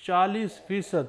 40%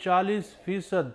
40%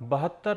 72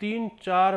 3-4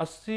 80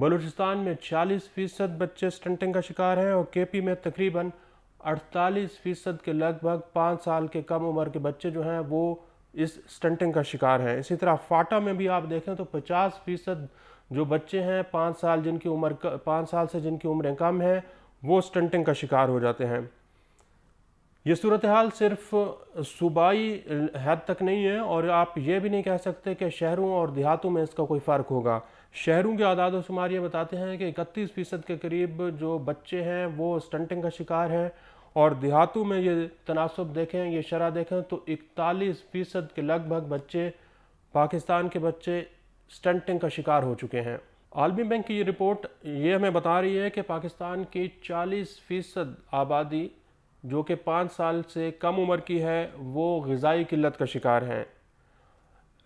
بلوچستان میں 40% بچے سٹنٹنگ کا شکار ہیں اور کے پی میں تقریباً 48% کے لگ بھگ 5 سال کے کم عمر کے بچے جو ہیں وہ اس سٹنٹنگ کا شکار ہیں۔ اسی طرح فاٹا میں بھی آپ دیکھیں تو 50% جو بچے ہیں 5 سال سے جن کی عمریں کم ہیں وہ سٹنٹنگ کا شکار ہو جاتے ہیں۔ یہ صورتحال صرف صوبائی حد تک نہیں ہے اور آپ یہ بھی نہیں کہہ سکتے کہ شہروں اور دیہاتوں میں اس کا کوئی فرق ہوگا۔ شہروں کے اعداد و شمار یہ بتاتے ہیں کہ 31% کے قریب جو بچے ہیں وہ سٹنٹنگ کا شکار ہیں، اور دیہاتوں میں یہ تناسب دیکھیں، یہ شرح دیکھیں تو 41% کے لگ بھگ بچے، پاکستان کے بچے سٹنٹنگ کا شکار ہو چکے ہیں۔ عالمی بینک کی یہ رپورٹ یہ ہمیں بتا رہی ہے کہ پاکستان کی 40% آبادی جو کہ 5 سال سے کم عمر کی ہے وہ غذائی قلت کا شکار ہیں۔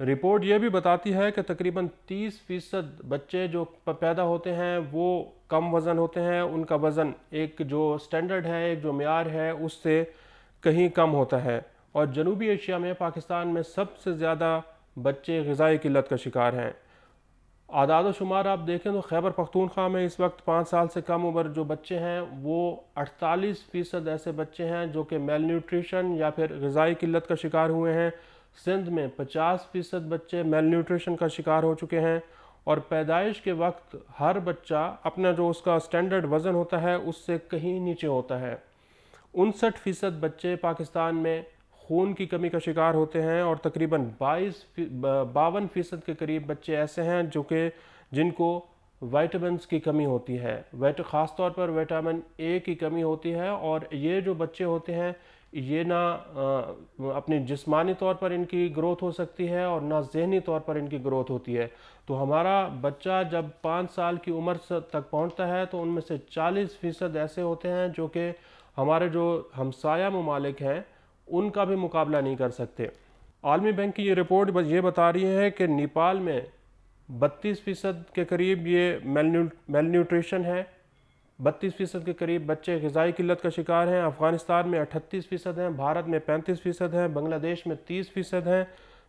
رپورٹ یہ بھی بتاتی ہے کہ تقریباً 30% بچے جو پیدا ہوتے ہیں وہ کم وزن ہوتے ہیں، ان کا وزن ایک جو سٹینڈرڈ ہے، ایک جو معیار ہے اس سے کہیں کم ہوتا ہے، اور جنوبی ایشیا میں پاکستان میں سب سے زیادہ بچے غذائی قلت کا شکار ہیں۔ اعداد و شمار آپ دیکھیں تو خیبر پختونخوا میں اس وقت 5 سال سے کم عمر جو بچے ہیں وہ 48% ایسے بچے ہیں جو کہ میل نیوٹریشن یا پھر غذائی قلت کا شکار ہوئے ہیں۔ سندھ میں 50% بچے میل نیوٹریشن کا شکار ہو چکے ہیں، اور پیدائش کے وقت ہر بچہ اپنا جو اس کا سٹینڈرڈ وزن ہوتا ہے اس سے کہیں نیچے ہوتا ہے۔ 59% بچے پاکستان میں خون کی کمی کا شکار ہوتے ہیں، اور تقریباً 52% کے قریب بچے ایسے ہیں جن کو وائٹامنز کی کمی ہوتی ہے، خاص طور پر وٹامن اے کی کمی ہوتی ہے، اور یہ جو بچے ہوتے ہیں یہ نہ اپنی جسمانی طور پر ان کی گروتھ ہو سکتی ہے اور نہ ذہنی طور پر ان کی گروتھ ہوتی ہے۔ تو ہمارا بچہ جب 5 سال کی عمر تک پہنچتا ہے تو ان میں سے 40% ایسے ہوتے ہیں جو کہ ہمارے جو ہمسایہ ممالک ہیں ان کا بھی مقابلہ نہیں کر سکتے۔ عالمی بینک کی یہ رپورٹ یہ بتا رہی ہے کہ نیپال میں 32% کے قریب یہ میل نیوٹریشن ہے، 32% کے قریب بچے غذائی قلت کا شکار ہیں، افغانستان میں 38% ہیں، بھارت میں 35% ہیں، بنگلہ دیش میں 30% ہیں،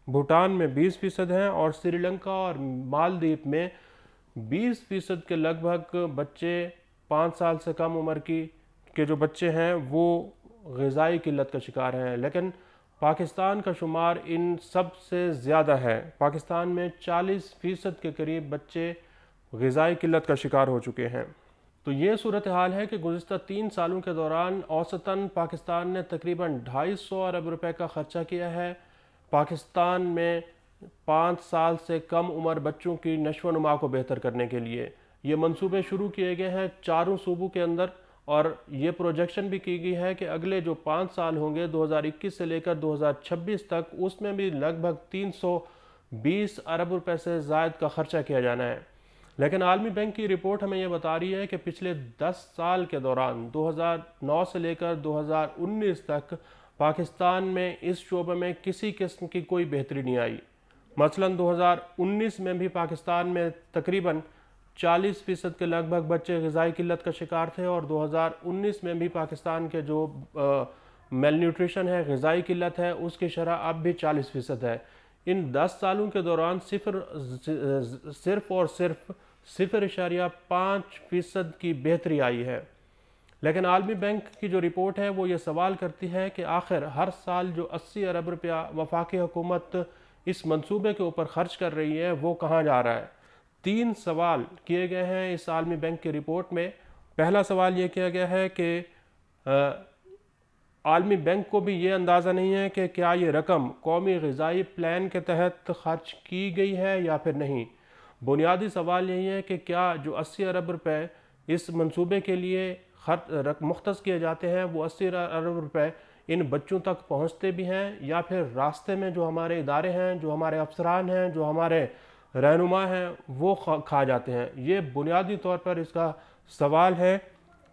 بھوٹان میں 20% ہیں، اور سری لنکا اور مالدیپ میں 20% کے لگ بھگ بچے 5 سال سے کم عمر کے جو بچے ہیں وہ غذائی قلت کا شکار ہیں۔ لیکن پاکستان کا شمار ان سب سے زیادہ ہے، پاکستان میں 40% کے قریب بچے غذائی قلت کا شکار ہو چکے ہیں۔ تو یہ صورتحال ہے کہ گزشتہ 3 سالوں کے دوران اوسطاً پاکستان نے تقریباً 250 ارب روپے کا خرچہ کیا ہے پاکستان میں 5 سال سے کم عمر بچوں کی نشو و نما کو بہتر کرنے کے لیے۔ یہ منصوبے شروع کیے گئے ہیں 4 صوبوں کے اندر، اور یہ پروجیکشن بھی کی گئی ہے کہ اگلے جو 5 سال ہوں گے 2021 سے لے کر 2026 تک، اس میں بھی لگ بھگ 320 ارب روپے سے زائد کا خرچہ کیا جانا ہے۔ لیکن عالمی بینک کی رپورٹ ہمیں یہ بتا رہی ہے کہ پچھلے 10 سال کے دوران 2009 سے لے کر 2019 تک پاکستان میں اس شعبے میں کسی قسم کی کوئی بہتری نہیں آئی۔ مثلاً 2019 میں بھی پاکستان میں تقریباً 40% کے لگ بھگ بچے غذائی قلت کا شکار تھے، اور 2019 میں بھی پاکستان کے جو میل نیوٹریشن ہے، غذائی قلت ہے، اس کی شرح اب بھی 40% ہے۔ ان 10 سالوں کے دوران صرف اور صرف 0.5% کی بہتری آئی ہے۔ لیکن عالمی بینک کی جو رپورٹ ہے وہ یہ سوال کرتی ہے کہ آخر ہر سال جو 80 ارب روپیہ وفاقی حکومت اس منصوبے کے اوپر خرچ کر رہی ہے وہ کہاں جا رہا ہے۔ 3 سوال کیے گئے ہیں اس عالمی بینک کی رپورٹ میں۔ پہلا سوال یہ کیا گیا ہے کہ عالمی بینک کو بھی یہ اندازہ نہیں ہے کہ کیا یہ رقم قومی غذائی پلان کے تحت خرچ کی گئی ہے یا پھر نہیں۔ بنیادی سوال یہی ہے کہ کیا جو 80 ارب روپے اس منصوبے کے لیے مختص کیے جاتے ہیں وہ 80 ارب روپے ان بچوں تک پہنچتے بھی ہیں، یا پھر راستے میں جو ہمارے ادارے ہیں، جو ہمارے افسران ہیں، جو ہمارے رہنما ہیں وہ کھا جاتے ہیں۔ یہ بنیادی طور پر اس کا سوال ہے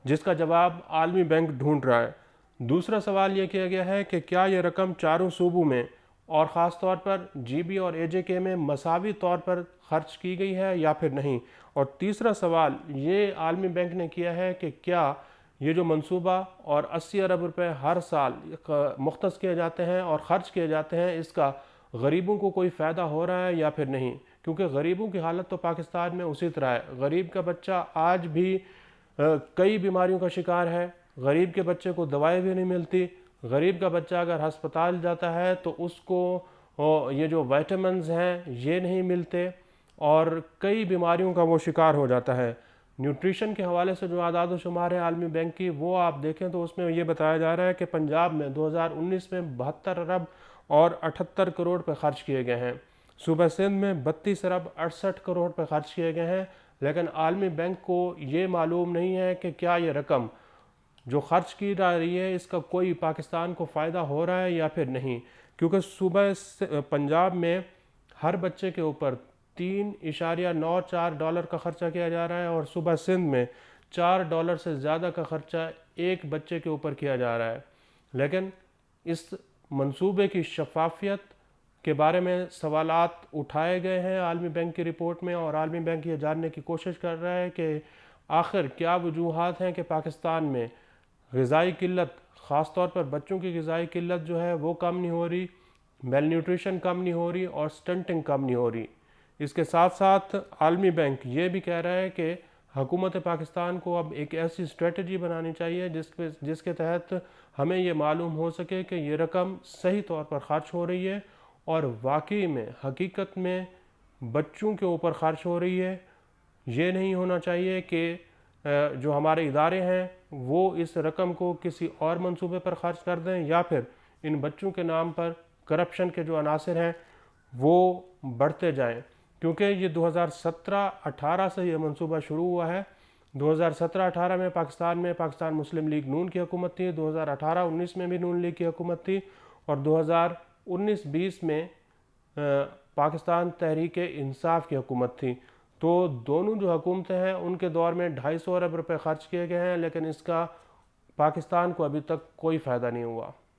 جس کا جواب عالمی بینک ڈھونڈ رہا ہے۔ دوسرا سوال یہ کیا گیا ہے کہ کیا یہ رقم 4 صوبوں میں اور خاص طور پر جی بی اور اے جے کے میں مساوی طور پر خرچ کی گئی ہے یا پھر نہیں۔ اور تیسرا سوال یہ عالمی بینک نے کیا ہے کہ کیا یہ جو منصوبہ اور 80 ارب روپے ہر سال مختص کیے جاتے ہیں اور خرچ کیے جاتے ہیں، اس کا غریبوں کو کوئی فائدہ ہو رہا ہے یا پھر نہیں۔ کیونکہ غریبوں کی حالت تو پاکستان میں اسی طرح ہے. غریب کا بچہ آج بھی کئی بیماریوں کا شکار ہے. غریب کے بچے کو دوائیں بھی نہیں ملتی. غریب کا بچہ اگر ہسپتال جاتا ہے تو اس کو یہ جو وائٹامنز ہیں یہ نہیں ملتے اور کئی بیماریوں کا وہ شکار ہو جاتا ہے. نیوٹریشن کے حوالے سے جو اعداد و شمار ہے عالمی بینک کی وہ آپ دیکھیں تو اس میں یہ بتایا جا رہا ہے کہ پنجاب میں 2019 میں 72 ارب اور 78 کروڑ پہ خرچ کیے گئے ہیں. صوبہ سندھ میں 32 ارب 68 کروڑ پہ خرچ کیے گئے ہیں. لیکن عالمی بینک کو یہ معلوم نہیں ہے کہ کیا یہ رقم جو خرچ کی جا رہی ہے اس کا کوئی پاکستان کو فائدہ ہو رہا ہے یا پھر نہیں. کیونکہ صوبہ پنجاب میں ہر بچے کے اوپر $3.94 کا خرچہ کیا جا رہا ہے اور صوبہ سندھ میں $4 سے زیادہ کا خرچہ ایک بچے کے اوپر کیا جا رہا ہے. لیکن اس منصوبے کی شفافیت کے بارے میں سوالات اٹھائے گئے ہیں عالمی بینک کی رپورٹ میں اور عالمی بینک یہ جاننے کی کوشش کر رہا ہے کہ آخر کیا وجوہات ہیں کہ پاکستان میں غذائی قلت، خاص طور پر بچوں کی غذائی قلت جو ہے وہ کم نہیں ہو رہی، میل نیوٹریشن کم نہیں ہو رہی اور سٹنٹنگ کم نہیں ہو رہی. اس کے ساتھ ساتھ عالمی بینک یہ بھی کہہ رہا ہے کہ حکومت پاکستان کو اب ایک ایسی اسٹریٹجی بنانی چاہیے جس کے تحت ہمیں یہ معلوم ہو سکے کہ یہ رقم صحیح طور پر خرچ ہو رہی ہے اور واقعی میں حقیقت میں بچوں کے اوپر خرچ ہو رہی ہے. یہ نہیں ہونا چاہیے کہ جو ہمارے ادارے ہیں وہ اس رقم کو کسی اور منصوبے پر خرچ کر دیں یا پھر ان بچوں کے نام پر کرپشن کے جو عناصر ہیں وہ بڑھتے جائیں. کیونکہ یہ 2017-18 سے یہ منصوبہ شروع ہوا ہے. 2017-18 میں پاکستان مسلم لیگ نون کی حکومت تھی، 2018-19 میں بھی نون لیگ کی حکومت تھی اور 2019-20 میں پاکستان تحریک انصاف کی حکومت تھی. تو دونوں جو حکومتیں ہیں ان کے دور میں 250 ارب روپے خرچ کیے گئے ہیں لیکن اس کا پاکستان کو ابھی تک کوئی فائدہ نہیں ہوا.